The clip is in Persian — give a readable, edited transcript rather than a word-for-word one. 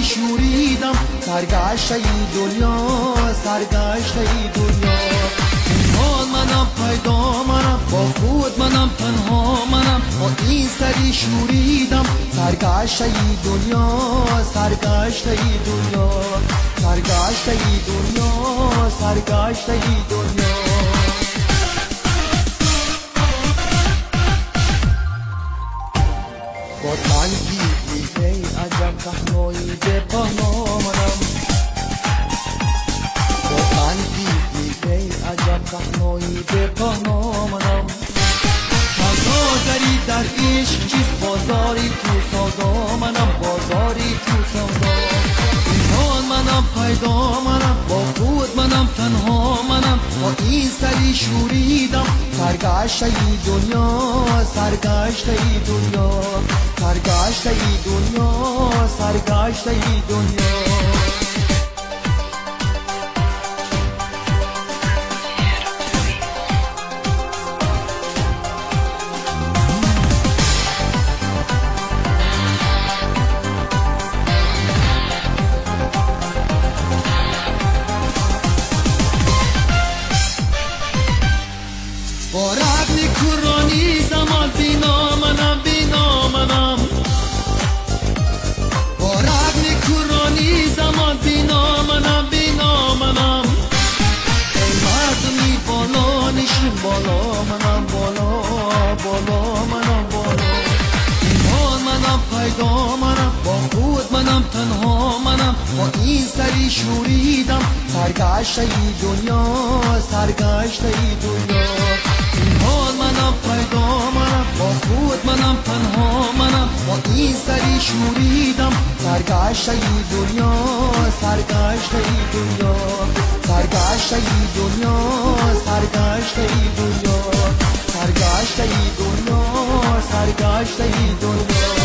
شوریدم سرگشته ای دنیا، سرگشته ای دنیا. حال منم پیدا منم، با خود منم تنها منم، با این سری شوریدم سرگشته ای دنیا، سرگشته ای دنیا، سرگشته ای دنیا، سرگشته ای دنیا. با تنگی ای عجب تنهایی به پنامنم، با تنگی ای عجب تنهایی به پنامنم. بازاری در عشق چیست، بازاری تو سودا منم، بازاری تو سودا. این حال منم پیدا منم، با خود منم تنها منم، با این سری شوریدم سرگشته ای دنیا، سرگشته ای دنیا، سرگشته ای دنیا، سرگشته ای دنیا. با رغم کرانی زمان بینا منم، بینا منم، با رغم کرانی زمان بینا منم، بینا منم. ای مردمی بالا نشین، بالا منم، بالا بالا منم، بالا. این حال منم پیدا منم، با خود منم تنها منم، با این سری شوریدم سرگشته ای دنیا، سرگشته ای دنیا. این حال منم پیدا منم، با خود منم تنها منم، با این سری شوریدم سرگشته ای دنیا، سرگشته ای دنیا، سرگشته ای دنیا، سرگشته ای دنیا، سرگشته ای دنیا، سرگشته ای دنیا.